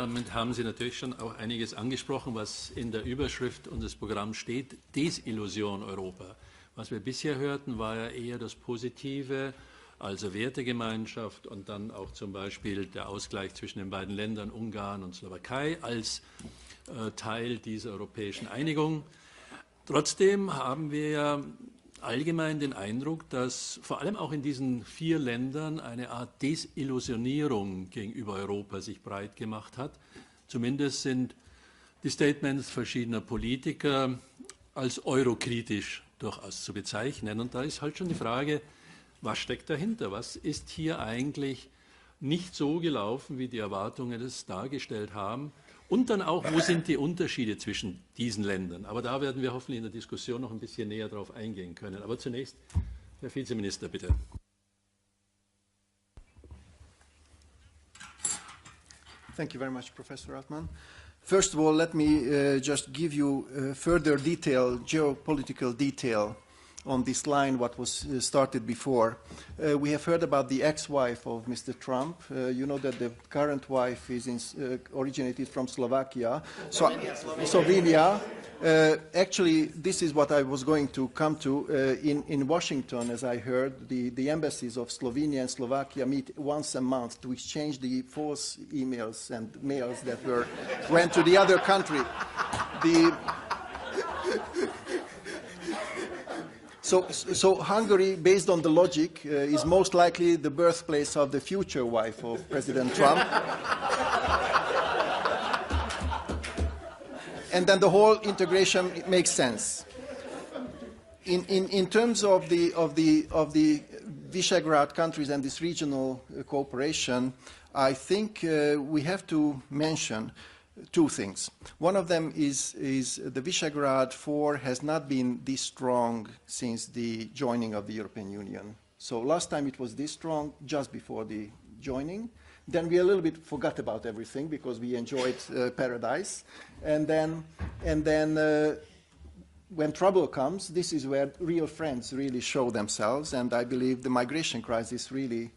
Damit haben Sie natürlich schon auch einiges angesprochen, was in der Überschrift unseres Programms steht, Desillusion Europa. Was wir bisher hörten, war ja eher das Positive, also Wertegemeinschaft und dann auch zum Beispiel der Ausgleich zwischen den beiden Ländern Ungarn und Slowakei als Teil dieser europäischen Einigung. Trotzdem haben wir ja allgemein den Eindruck, dass vor allem auch in diesen 4 Ländern eine Art Desillusionierung gegenüber Europa sich breit gemacht hat. Zumindest sind die Statements verschiedener Politiker als eurokritisch durchaus zu bezeichnen. Und da ist halt schon die Frage, was steckt dahinter? Was ist hier eigentlich nicht so gelaufen, wie die Erwartungen es dargestellt haben? Und dann auch, wo sind die Unterschiede zwischen diesen Ländern? Aber da werden wir hoffentlich in der Diskussion noch ein bisschen näher darauf eingehen können. Aber zunächst, Herr Vizeminister, bitte. Thank you very much, Professor Altman. First of all, let me just give you further detail, geopolitical detail on this line, what was started before. We have heard about the ex-wife of Mr. Trump. You know that the current wife is originated from Slovakia. Slovenia. Actually, this is what I was going to come to. In Washington, as I heard, the embassies of Slovenia and Slovakia meet once a month to exchange the false emails and mails that went to the other country. So Hungary, based on the logic, is most likely the birthplace of the future wife of President Trump. And then the whole integration makes sense. In terms of the Visegrád countries and this regional cooperation, I think we have to mention 2 things. One of them is the Visegrád 4 has not been this strong since the joining of the European Union. So last time it was this strong just before the joining. Then we a little bit forgot about everything because we enjoyed paradise. And then when trouble comes, this is where real friends really show themselves. And I believe the migration crisis really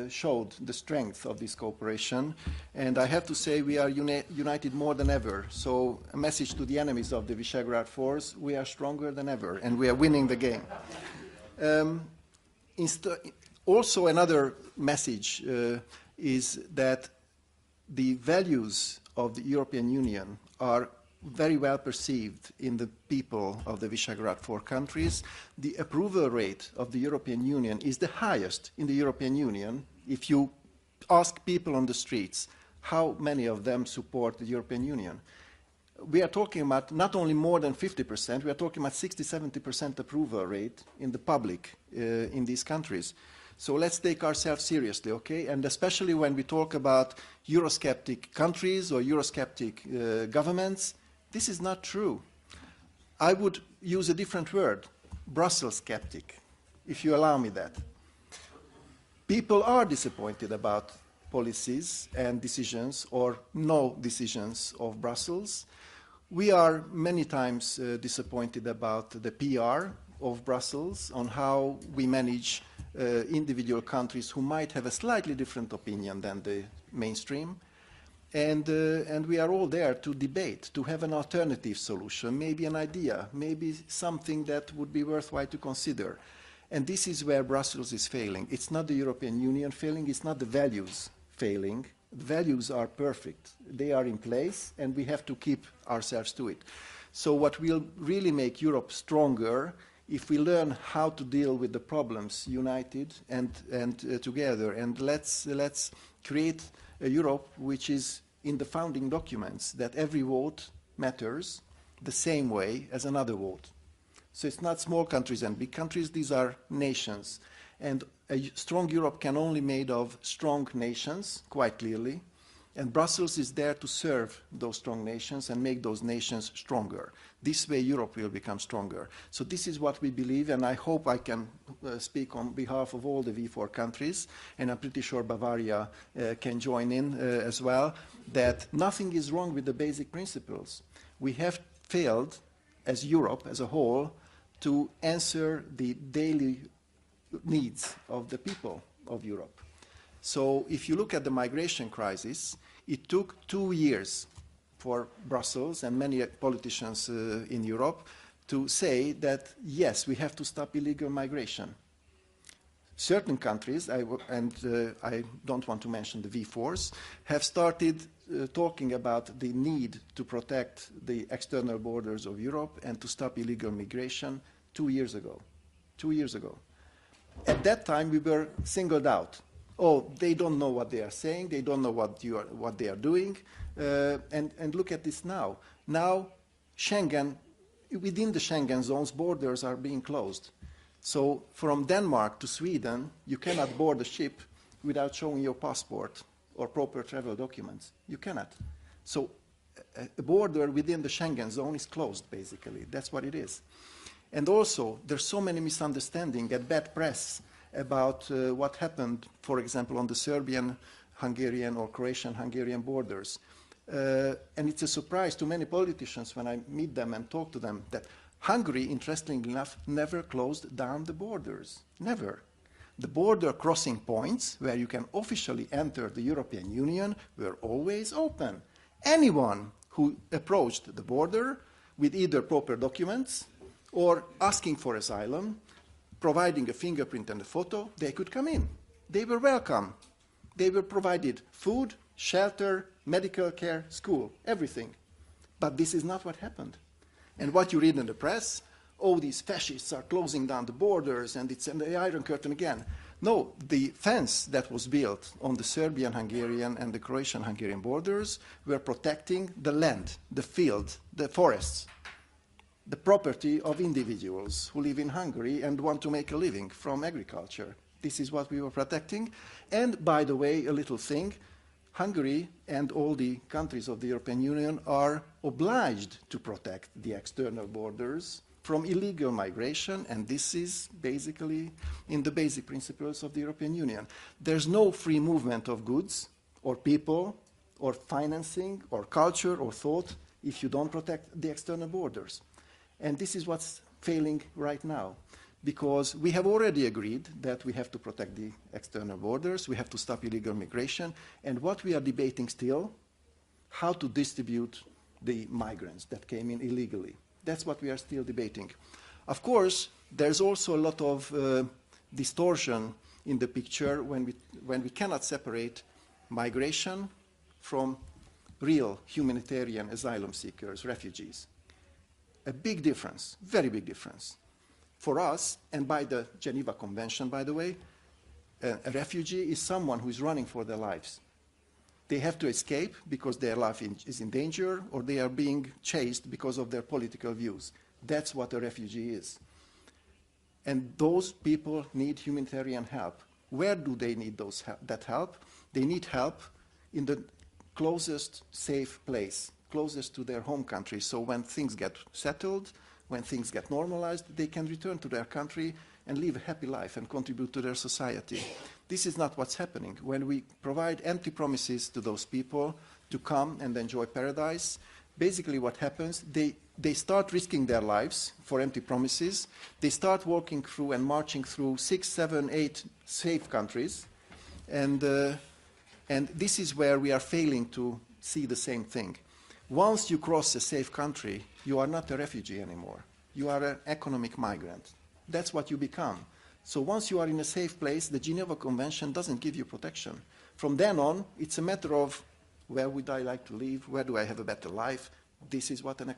showed the strength of this cooperation. And I have to say we are united more than ever. So a message to the enemies of the Visegrád Force, we are stronger than ever, and we are winning the game. Also another message is that the values of the European Union are very well perceived in the people of the Visegrád 4 countries. The approval rate of the European Union is the highest in the European Union. If you ask people on the streets how many of them support the European Union, we are talking about not only more than 50%, we are talking about 60-70% approval rate in the public in these countries. So let's take ourselves seriously, okay? And especially when we talk about Eurosceptic countries or Eurosceptic governments, this is not true. I would use a different word, Brussels skeptic, if you allow me that. People are disappointed about policies and decisions or no decisions of Brussels. We are many times disappointed about the PR of Brussels on how we manage individual countries who might have a slightly different opinion than the mainstream. And we are all there to debate, to have an alternative solution, maybe an idea, maybe something that would be worthwhile to consider. And this is where Brussels is failing. It's not the European Union failing, it's not the values failing. The values are perfect. They are in place, and we have to keep ourselves to it. So what will really make Europe stronger if we learn how to deal with the problems united and together. And let's create a Europe which is in the founding documents, that every vote matters the same way as another vote. So it's not small countries and big countries, these are nations. And a strong Europe can only be made of strong nations, quite clearly. And Brussels is there to serve those strong nations and make those nations stronger. This way Europe will become stronger. So this is what we believe, and I hope I can speak on behalf of all the V4 countries, and I'm pretty sure Bavaria can join in as well, that nothing is wrong with the basic principles. We have failed, as Europe as a whole, to answer the daily needs of the people of Europe. So if you look at the migration crisis, It took 2 years for Brussels and many politicians in Europe to say that, yes, we have to stop illegal migration. Certain countries, I don't want to mention the V4s, have started talking about the need to protect the external borders of Europe and to stop illegal migration 2 years ago. 2 years ago. At that time, we were singled out. Oh, they don't know what they are saying, they don't know what they are doing, and look at this now. Now, Schengen, within the Schengen zones, borders are being closed. So from Denmark to Sweden, you cannot board a ship without showing your passport or proper travel documents. You cannot. So a border within the Schengen zone is closed, basically. That's what it is. And also, there's so many misunderstandings and bad press about what happened, for example, on the Serbian-Hungarian or Croatian-Hungarian borders. And it's a surprise to many politicians when I meet them and talk to them that Hungary, interestingly enough, never closed down the borders. Never. The border crossing points where you can officially enter the European Union were always open. Anyone who approached the border with either proper documents or asking for asylum, providing a fingerprint and a photo, they could come in. They were welcome. They were provided food, shelter, medical care, school, everything. But this is not what happened. And what you read in the press, oh, these fascists are closing down the borders and it's the Iron Curtain again. No, the fence that was built on the Serbian-Hungarian and the Croatian-Hungarian borders were protecting the land, the field, the forests, the property of individuals who live in Hungary and want to make a living from agriculture. This is what we were protecting. And by the way, a little thing, Hungary and all the countries of the European Union are obliged to protect the external borders from illegal migration, and this is basically in the basic principles of the European Union. There's no free movement of goods or people or financing or culture or thought if you don't protect the external borders. And this is what's failing right now, because we have already agreed that we have to protect the external borders, we have to stop illegal migration, and what we are debating still, how to distribute the migrants that came in illegally. That's what we are still debating. Of course, there's also a lot of distortion in the picture when we cannot separate migration from real humanitarian asylum seekers, refugees. A big difference, very big difference. For us, and by the Geneva Convention, by the way, a refugee is someone who is running for their lives. They have to escape because their life is in danger, or they are being chased because of their political views. That's what a refugee is. And those people need humanitarian help. Where do they need that help? They need help in the closest safe place, closest to their home country. So when things get settled, when things get normalized, they can return to their country and live a happy life and contribute to their society. This is not what's happening. When we provide empty promises to those people to come and enjoy paradise, basically what happens, they start risking their lives for empty promises. They start walking through and marching through 6, 7, 8 safe countries. And this is where we are failing to see the same thing. Once you cross a safe country, you are not a refugee anymore. You are an economic migrant. That's what you become. So once you are in a safe place, the Geneva Convention doesn't give you protection. From then on, it's a matter of where would I like to live, where do I have a better life. This is what an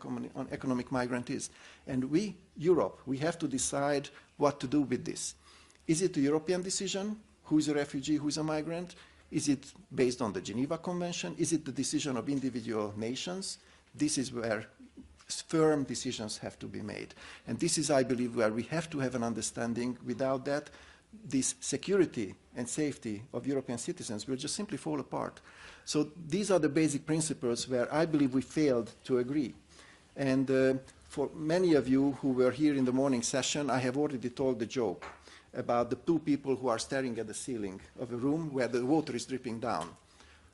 economic migrant is. And we, Europe, we have to decide what to do with this. Is it a European decision? Who is a refugee, who is a migrant? Is it based on the Geneva Convention? Is it the decision of individual nations? This is where firm decisions have to be made. And this is, I believe, where we have to have an understanding. Without that, this security and safety of European citizens will just simply fall apart. So these are the basic principles where I believe we failed to agree. And for many of you who were here in the morning session, I have already told the joke about the two people who are staring at the ceiling of a room where the water is dripping down.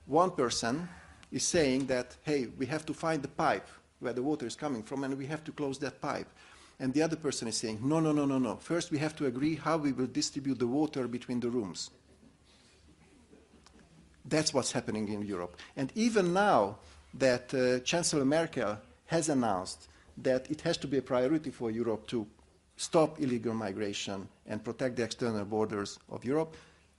One person is saying that, hey, we have to find the pipe where the water is coming from, and we have to close that pipe. And the other person is saying, no, no, no, no, no. First we have to agree how we will distribute the water between the rooms. That's what's happening in Europe. And even now that Chancellor Merkel has announced that it has to be a priority for Europe to stop illegal migration and protect the external borders of Europe,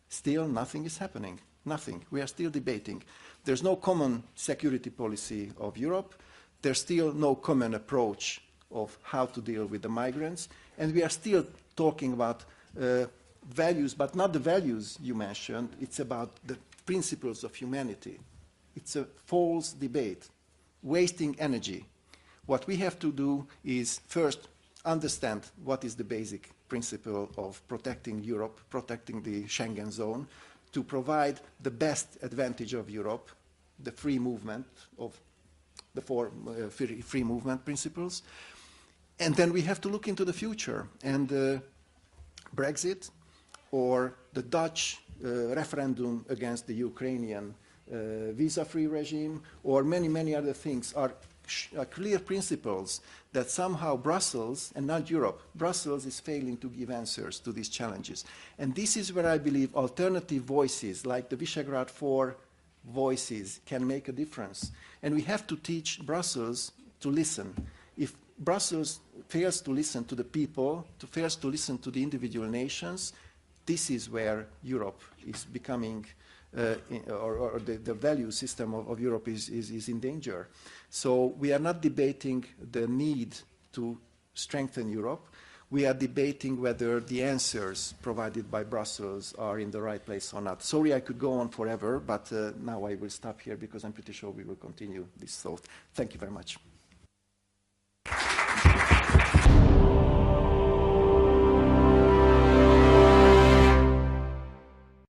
still nothing is happening. Nothing. We are still debating. There's no common security policy of Europe. There's still no common approach of how to deal with the migrants. And we are still talking about values, but not the values you mentioned. It's about the principles of humanity. It's a false debate, wasting energy. What we have to do is first understand what is the basic principle of protecting Europe, protecting the Schengen zone, to provide the best advantage of Europe, the free movement of the four free movement principles. And then we have to look into the future. And Brexit or the Dutch referendum against the Ukrainian visa-free regime or many, many other things are clear principles that somehow Brussels, and not Europe, Brussels is failing to give answers to these challenges. And this is where I believe alternative voices, like the Visegrád 4 voices, can make a difference. And we have to teach Brussels to listen. If Brussels fails to listen to the people, fails to listen to the individual nations, this is where Europe is becoming or the value system of Europe is in danger. So we are not debating the need to strengthen Europe. We are debating whether the answers provided by Brussels are in the right place or not. Sorry, I could go on forever, but now I will stop here because I'm pretty sure we will continue this thought. Thank you very much.